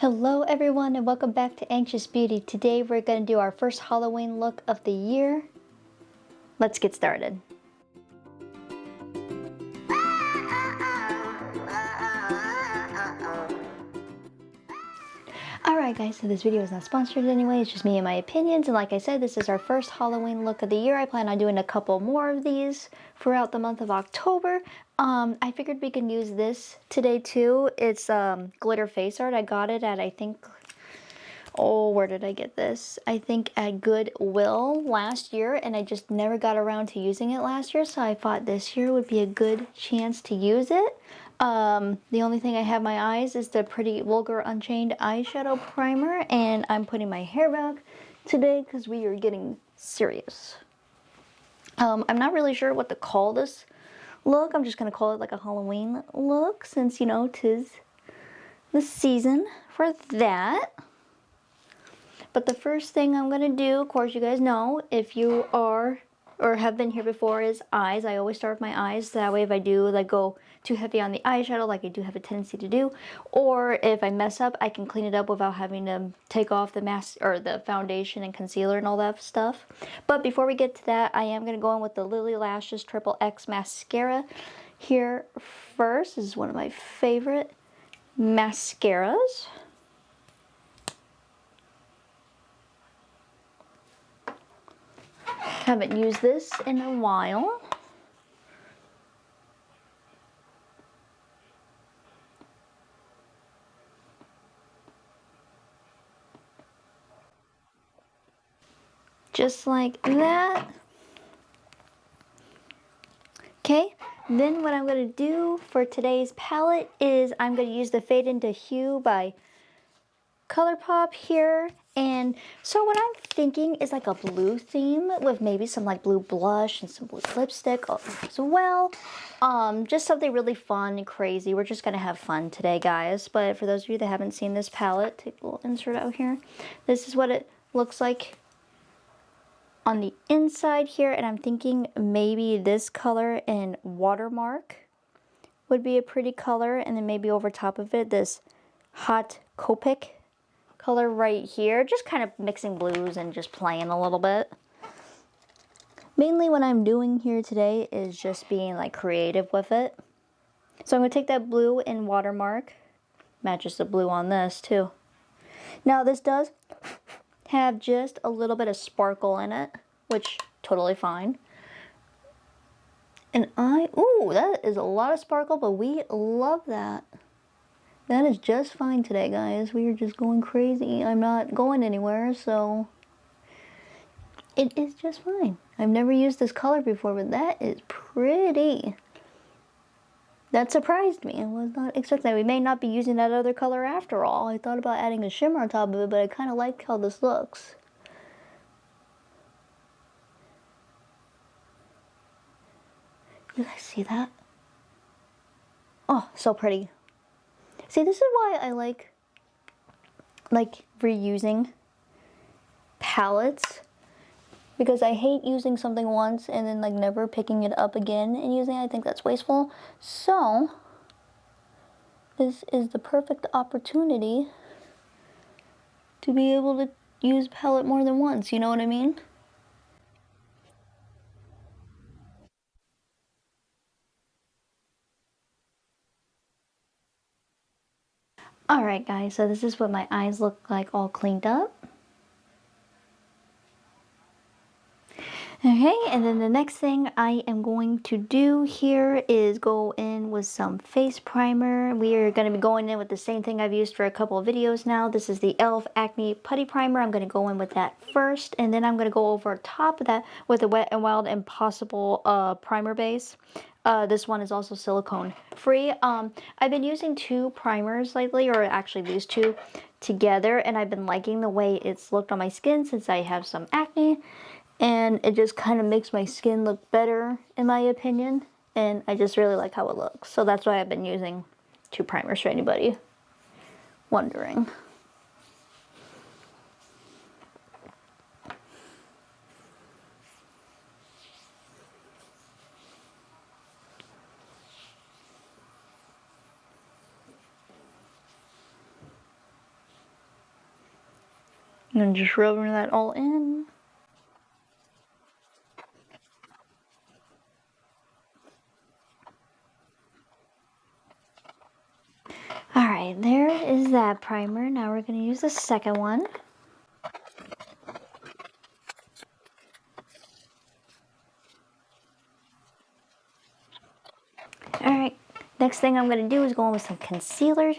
Hello everyone and welcome back to Anxious Beauty. Today we're going to do our first Halloween look of the year. Let's get started. Alright guys, so this video is not sponsored anyway, it's just me and my opinions, and like I said, this is our first Halloween look of the year. I plan on doing a couple more of these throughout the month of October. I figured we can use this today too. It's glitter face art. I got it at, I think, where did I get this? I think at Goodwill last year, and I just never got around to using it last year, so I thought this year would be a good chance to use it. The only thing I have my eyes is the Pretty Vulgar Unchained eyeshadow primer, and I'm putting my hair back today because we are getting serious. I'm not really sure what to call this look. I'm just going to call it like a Halloween look since, you know, 'tis the season for that. But the first thing I'm going to do, of course you guys know, if you are or have been here before, is eyes. I always start with my eyes. That way if I do like go too heavy on the eyeshadow, like I do have a tendency to do, or if I mess up, I can clean it up without having to take off the mask or the foundation and concealer and all that stuff. But before we get to that, I am going to go in with the Lily Lashes Triple X Mascara here first. This is one of my favorite mascaras. Haven't used this in a while. Just like that. Okay, then what I'm going to do for today's palette is I'm going to use the Fade into Hue by ColourPop here. And so what I'm thinking is like a blue theme with maybe some like blue blush and some blue lipstick as well. Just something really fun and crazy. We're just gonna have fun today, guys. But for those of you that haven't seen this palette, take a little insert out here. This is what it looks like on the inside here, and I'm thinking maybe this color in Watermark would be a pretty color, and then maybe over top of it this Hot Copic color right here, just kind of mixing blues and just playing a little bit. Mainly what I'm doing here today is just being like creative with it. So I'm going to take that blue in Watermark, matches the blue on this too. Now this does have just a little bit of sparkle in it, which totally fine. And ooh, that is a lot of sparkle, but we love that. That is just fine today, guys. We are just going crazy. I'm not going anywhere, so it is just fine. I've never used this color before, but that is pretty. That surprised me. I was not expecting that. We may not be using that other color after all. I thought about adding a shimmer on top of it, but I kind of like how this looks. You guys see that? Oh, so pretty. See, this is why I like reusing palettes, because I hate using something once and then like never picking it up again and using it. I think that's wasteful. So this is the perfect opportunity to be able to use palette more than once, you know what I mean? Alright guys, so this is what my eyes look like all cleaned up. Okay, and then the next thing I am going to do here is go in with some face primer. We are going to be going in with the same thing I've used for a couple of videos now. This is the e.l.f. Acne Putty Primer. I'm going to go in with that first, and then I'm going to go over top of that with the Wet n Wild Impossible primer base. This one is also silicone free. I've been using two primers lately, or actually these two together, and I've been liking the way it's looked on my skin since I have some acne, and it just kind of makes my skin look better in my opinion, and I just really like how it looks. So that's why I've been using two primers for anybody wondering. I'm gonna just rub that all in. Alright, there is that primer. Now we're gonna use the second one. Alright, next thing I'm going to do is go in with some concealer.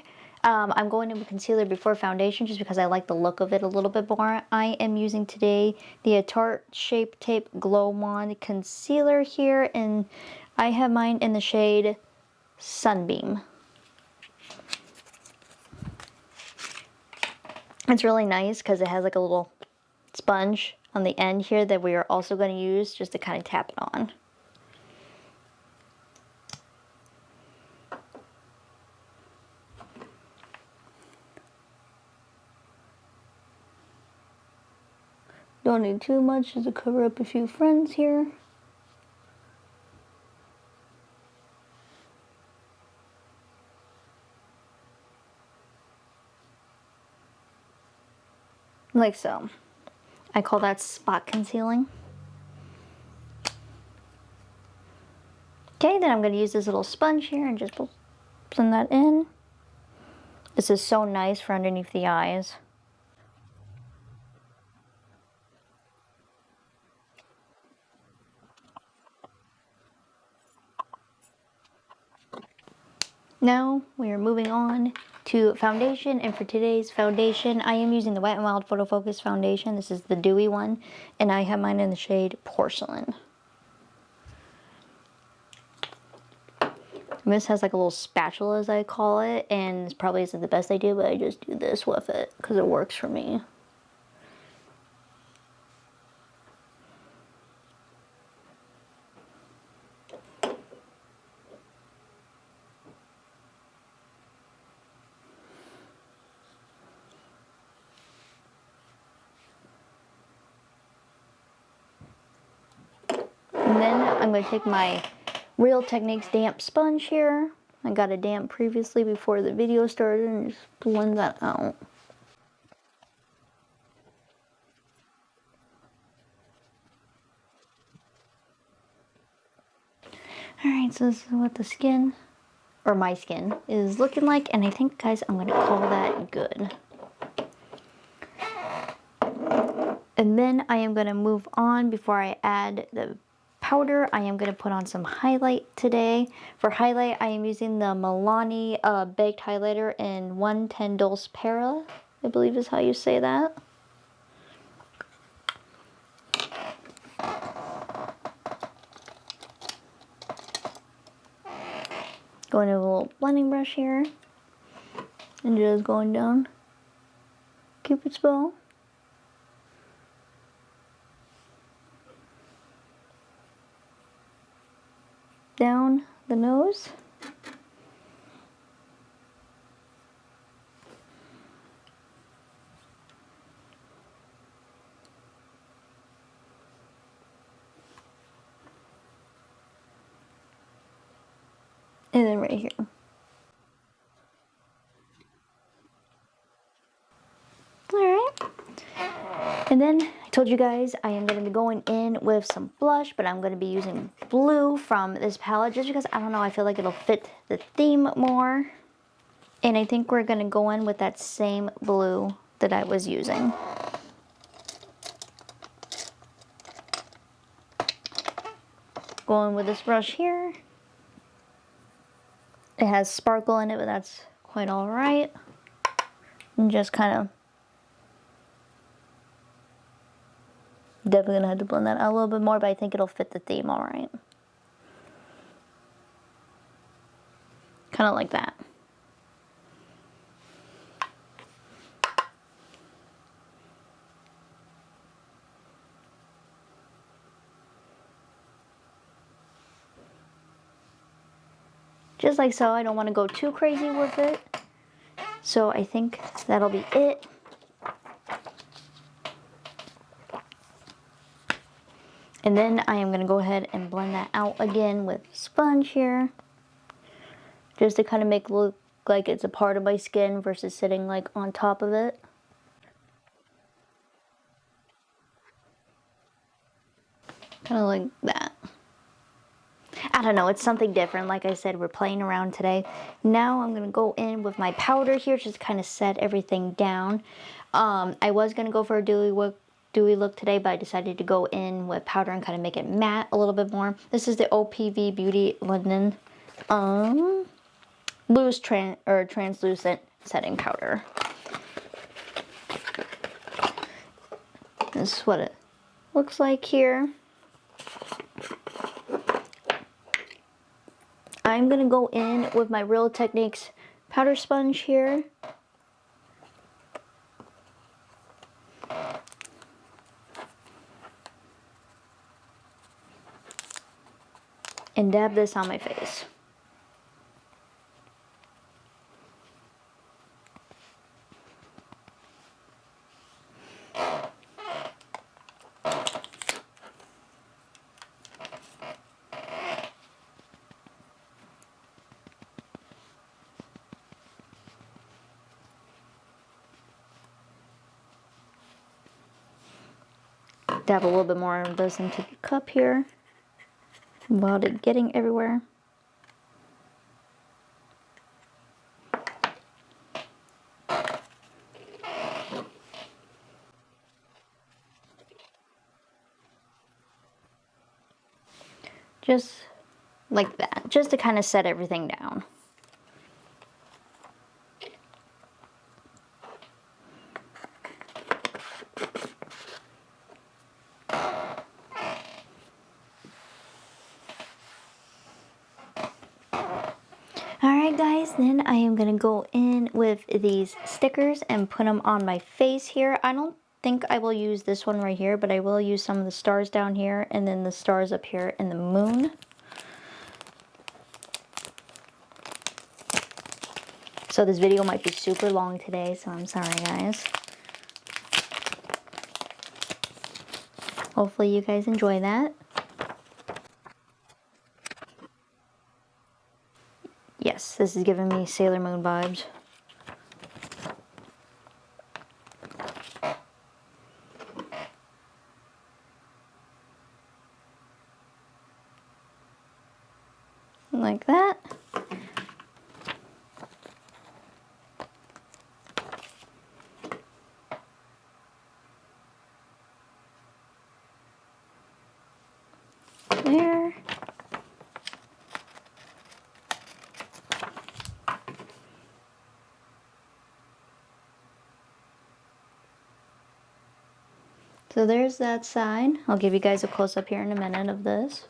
I'm going in with concealer before foundation just because I like the look of it a little bit more. I am using today the Tarte Shape Tape Glow Wand Concealer here, and I have mine in the shade Sunbeam. It's really nice because it has like a little sponge on the end here that we are also going to use just to kind of tap it on. Don't need too much just to cover up a few friends here. Like so. I call that spot concealing. Okay, then I'm going to use this little sponge here and just blend that in. This is so nice for underneath the eyes. Now we are moving on to foundation, and for today's foundation I am using the Wet n Wild Photo Focus foundation. This is the dewy one, and I have mine in the shade Porcelain. And this has like a little spatula, as I call it, and this probably isn't the best idea, but I just do this with it because it works for me. And then I'm going to take my Real Techniques damp sponge here. I got it damp previously before the video started, and just blend that out. Alright, so this is what the skin, or my skin, is looking like, and I think, guys, I'm going to call that good. And then I am going to move on before I add the powder. I am going to put on some highlight today. For highlight, I am using the Milani Baked Highlighter in 110 Dulce Para, I believe is how you say that. Going to a little blending brush here, and just going down Cupid's bow. Down the nose. And then right here. Alright. And then I told you guys I am going to be going in with some blush, but I'm going to be using blue from this palette just because, I don't know, I feel like it'll fit the theme more. And I think we're going to go in with that same blue that I was using. Going with this brush here. It has sparkle in it, but that's quite alright. And just kind of definitely gonna have to blend that out a little bit more, but I think it'll fit the theme alright. Kind of like that. Just like so. I don't want to go too crazy with it. So I think that'll be it. And then I am going to go ahead and blend that out again with sponge here. Just to kind of make it look like it's a part of my skin versus sitting like on top of it. Kind of like that. I don't know, it's something different. Like I said, we're playing around today. Now I'm going to go in with my powder here, just kind of set everything down. I was going to go for a dewy look today, but I decided to go in with powder and kind of make it matte a little bit more. This is the OPV Beauty London loose translucent setting powder. This is what it looks like here. I'm going to go in with my Real Techniques powder sponge here. And dab this on my face. Dab a little bit more of this into the cup here without it getting everywhere. Just like that, just to kind of set everything down. Alright guys, then I am going to go in with these stickers and put them on my face here. I don't think I will use this one right here, but I will use some of the stars down here and then the stars up here and the moon. So this video might be super long today, so I'm sorry guys. Hopefully you guys enjoy that. Yes, this is giving me Sailor Moon vibes. Like that. There. So there's that side. I'll give you guys a close-up here in a minute of this.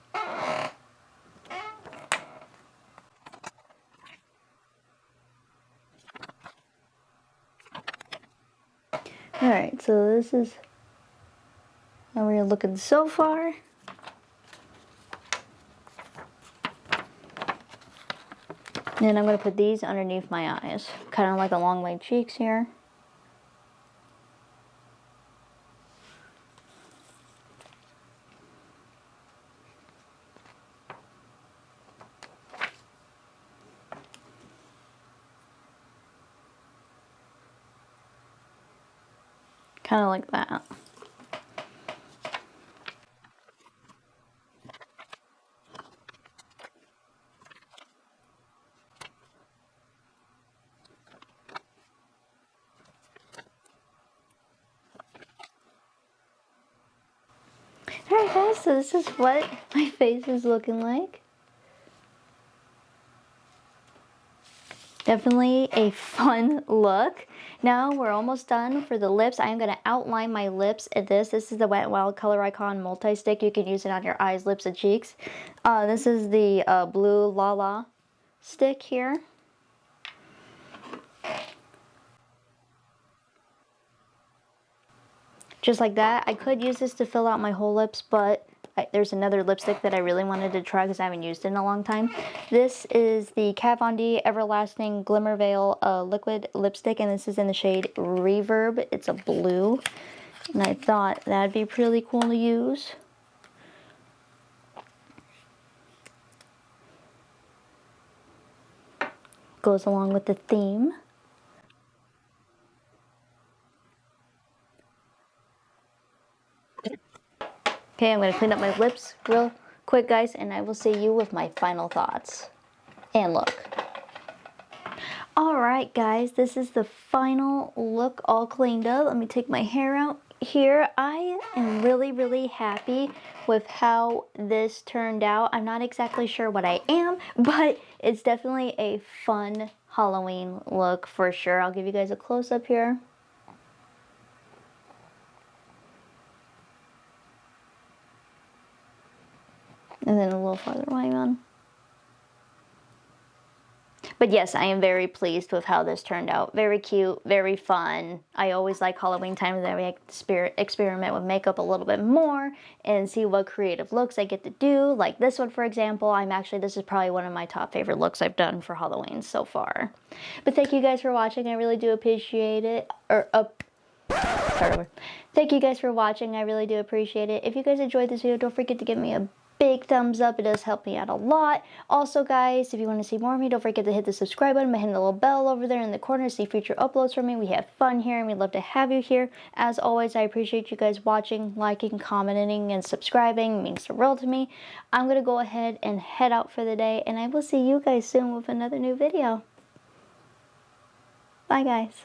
Alright, so this is how we're looking so far. And then I'm going to put these underneath my eyes, kind of like along my cheeks here. Kind of like that. Alright guys, so this is what my face is looking like. Definitely a fun look. Now we're almost done for the lips. I am going to outline my lips at this. This is the Wet n Wild Color Icon multi-stick. You can use it on your eyes, lips, and cheeks. This is the blue Lala stick here. Just like that. I could use this to fill out my whole lips, but there's another lipstick that I really wanted to try because I haven't used it in a long time. This is the Kat Von D Everlasting Glimmer Veil liquid lipstick, and this is in the shade Reverb. It's a blue, and I thought that'd be pretty cool to use. Goes along with the theme. Okay, I'm going to clean up my lips real quick, guys, and I will see you with my final thoughts and look. Alright, guys, this is the final look all cleaned up. Let me take my hair out here. I am really, really happy with how this turned out. I'm not exactly sure what I am, but it's definitely a fun Halloween look for sure. I'll give you guys a close-up here. And then a little farther away on. But yes, I am very pleased with how this turned out. Very cute, very fun. I always like Halloween time that we experiment with makeup a little bit more and see what creative looks I get to do. Like this one, for example, this is probably one of my top favorite looks I've done for Halloween so far. But thank you guys for watching. I really do appreciate it. Start over. Thank you guys for watching. I really do appreciate it. If you guys enjoyed this video, don't forget to give me a big thumbs up. It does help me out a lot. Also, guys, if you want to see more of me, don't forget to hit the subscribe button by hitting the little bell over there in the corner to see future uploads from me. We have fun here, and we'd love to have you here. As always, I appreciate you guys watching, liking, commenting, and subscribing. It means the world to me. I'm going to go ahead and head out for the day, and I will see you guys soon with another new video. Bye, guys.